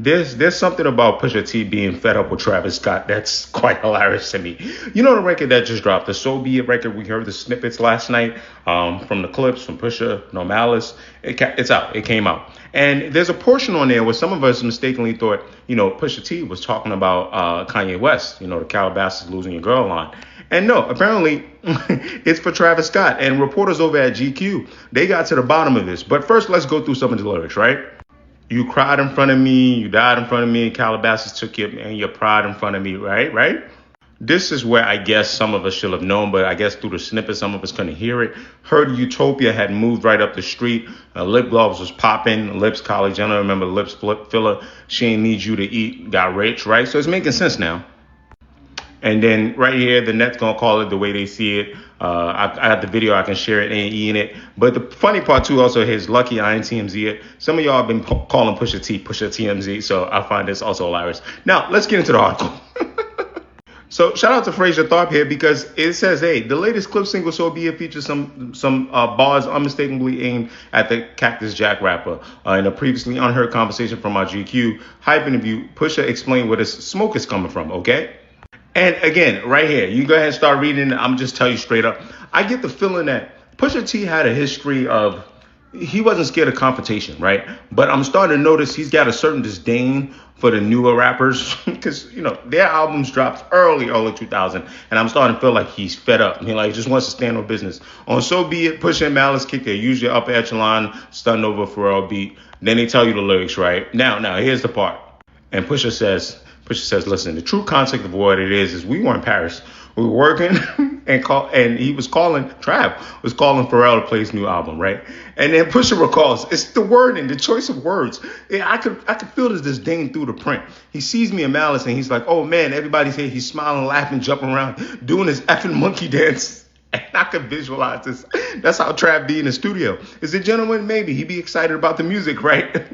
There's something about Pusha T being fed up with Travis Scott that's quite hilarious to me. You know the record that just dropped, the So Be It record. We heard the snippets last night from the clips from Pusha, No Malice. It's out. It came out, and there's a portion on there where some of us mistakenly thought, Pusha T was talking about Kanye West. The Calabasas losing your girl line. And no, apparently it's for Travis Scott. And reporters over at GQ, they got to the bottom of this. But first, let's go through some of the lyrics, right? You cried in front of me, you died in front of me, Calabasas took you and your pride in front of me, right? This is where I guess some of us should have known, but I guess through the snippet, some of us couldn't hear it. Heard Utopia had moved right up the street. Lip gloss was popping. Lips Kylie Jenner, remember lips filler. She ain't need you to eat, got rich, right? So it's making sense now. And then right here, the net's going to call it the way they see it. I got the video. I can share it and in it. But the funny part, too, also is lucky I ain't TMZ it. Some of y'all have been calling Pusha TMZ. So I find this also hilarious. Now, let's get into the article. So shout out to Fraser Tharp here because it says, hey, the latest clip single So Be It features some bars unmistakably aimed at the Cactus Jack rapper. In a previously unheard conversation from our GQ hype interview, Pusha explained where this smoke is coming from, okay? And again, right here, you go ahead and start reading. I'm just tell you straight up. I get the feeling that Pusha T had a history of, he wasn't scared of confrontation, right? But I'm starting to notice he's got a certain disdain for the newer rappers because, their albums dropped early 2000. And I'm starting to feel like he's fed up. He just wants to stand on business. On So Be It, Pusha and Malice kick their usually upper echelon, stun over Pharrell beat. Then they tell you the lyrics, right? Now, here's the part. And Pusha says, listen, the true context of what it is we were in Paris. We were working and he was calling, Trav was calling Pharrell to play his new album, right? And then Pusha recalls, it's the wording, the choice of words. I could feel this disdain through the print. He sees me in Malice and he's like, oh man, everybody's here. He's smiling, laughing, jumping around, doing his effing monkey dance. And I could visualize this. That's how Trav be in the studio. Is a gentleman? Maybe. He'd be excited about the music, right?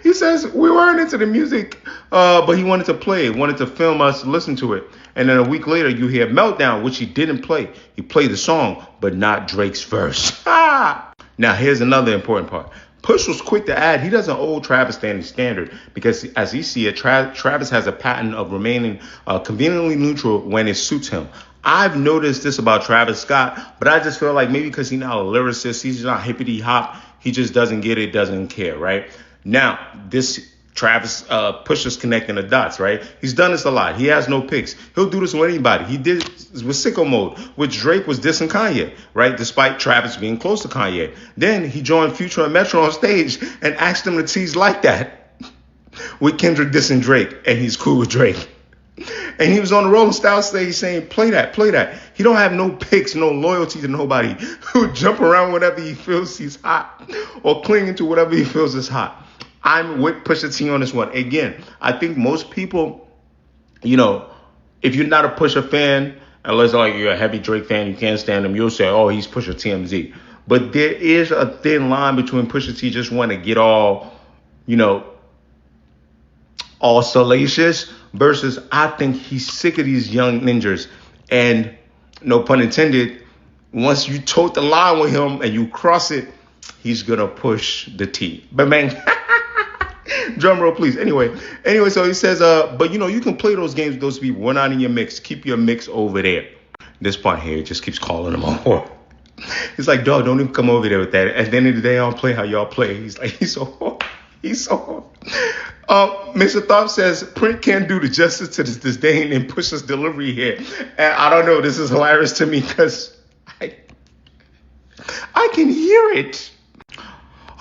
He says we weren't into the music, but he wanted to play it, wanted to film us, listen to it. And then a week later, you hear Meltdown, which he didn't play. He played the song, but not Drake's verse. Now, here's another important part. Push was quick to add he doesn't owe Travis any standard because as he see it, Travis has a pattern of remaining conveniently neutral when it suits him. I've noticed this about Travis Scott, but I just feel like maybe because he's not a lyricist, he's not hippity hop, he just doesn't get it, doesn't care, right? Now, this Travis Pusha's connecting the dots, right? He's done this a lot. He has no picks. He'll do this with anybody. He did this with Sicko Mode, which Drake was dissing Kanye, right? Despite Travis being close to Kanye. Then he joined Future and Metro on stage and asked them to tease like that with Kendrick dissing Drake, and he's cool with Drake. And he was on the Rolling Style stage saying, play that. He don't have no picks, no loyalty to nobody. He would jump around whenever he feels he's hot or clinging to whatever he feels is hot. I'm with Pusha T on this one. Again, I think most people, if you're not a Pusha fan, unless you're a heavy Drake fan, you can't stand him, you'll say, oh, he's Pusha TMZ. But there is a thin line between Pusha T just want to get all salacious versus I think he's sick of these young ninjas. And no pun intended, once you tote the line with him and you cross it, he's going to push the T. But man, drum roll, please. Anyway, so he says, but you can play those games with those people. We're not in your mix. Keep your mix over there. This part here just keeps calling him on. It's like, dog, don't even come over there with that. At the end of the day, I don't play how y'all play. He's so hard. Mr. Tharp says, print can't do the justice to this disdain and Pusha's delivery here. And I don't know, this is hilarious to me because I can hear it.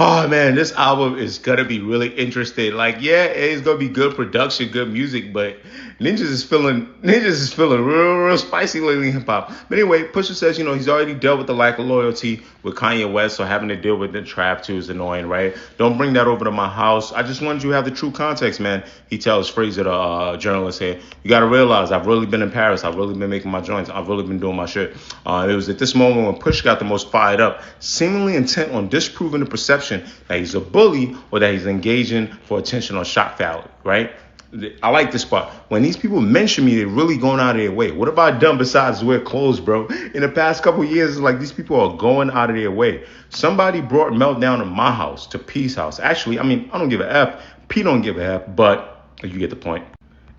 Oh man, this album is gonna be really interesting. It's gonna be good production, good music, but Ninjas is feeling real spicy lately in hip hop. But anyway, Pusha says, he's already dealt with the lack of loyalty with Kanye West, so having to deal with the trap too is annoying, right? Don't bring that over to my house. I just wanted you to have the true context, man. He tells Fraser, the journalist here, you gotta realize I've really been in Paris. I've really been making my joints. I've really been doing my shit. It was at this moment when Push got the most fired up, seemingly intent on disproving the perception that he's a bully or that he's engaging for attention or shock value, right? I like this part. When these people mention me, they're really going out of their way. What have I done besides wear clothes, bro? In the past couple of years, it's like these people are going out of their way. Somebody brought Meltdown to my house, to P's house. Actually, I mean, I don't give a F. P don't give a F, but you get the point.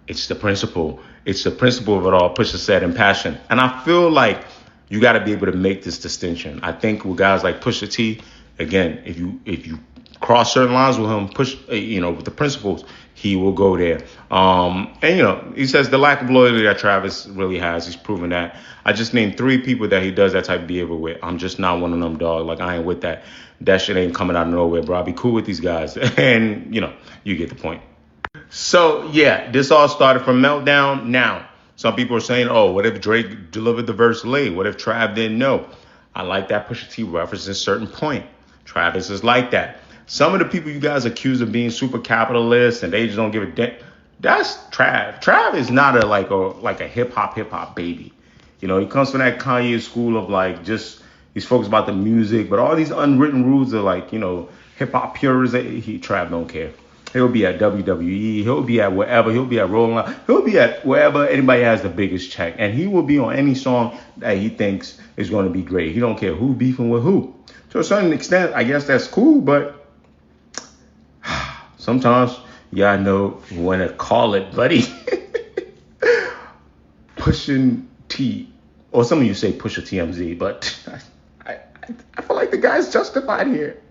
It's the principle. It's the principle of it all. Pusha said in passion. And I feel like you got to be able to make this distinction. I think with guys like Pusha T, again, if you cross certain lines with him, with the principles, he will go there. And he says the lack of loyalty that Travis really has, he's proven that. I just named 3 people that he does that type of behavior with. I'm just not one of them, dog. Like, I ain't with that. That shit ain't coming out of nowhere, bro. I be cool with these guys. And, you get the point. So, yeah, this all started from Meltdown. Now, some people are saying, oh, what if Drake delivered the verse late? What if Trav didn't know? I like that Pusha T references a certain point. Travis is like that. Some of the people you guys accuse of being super capitalist and they just don't give a damn, that's Trav. Trav is not a hip hop baby. He comes from that Kanye school of he's focused about the music, but all these unwritten rules are hip hop purists. Trav don't care. He'll be at WWE. He'll be at wherever. He'll be at Rolling Loud. He'll be at wherever anybody has the biggest check. And he will be on any song that he thinks is going to be great. He don't care who beefing with who. To a certain extent, I guess that's cool, but sometimes you gotta know when to call it, buddy. Pushing T, or some of you say Pusha TMZ, but I feel like the guy's justified here.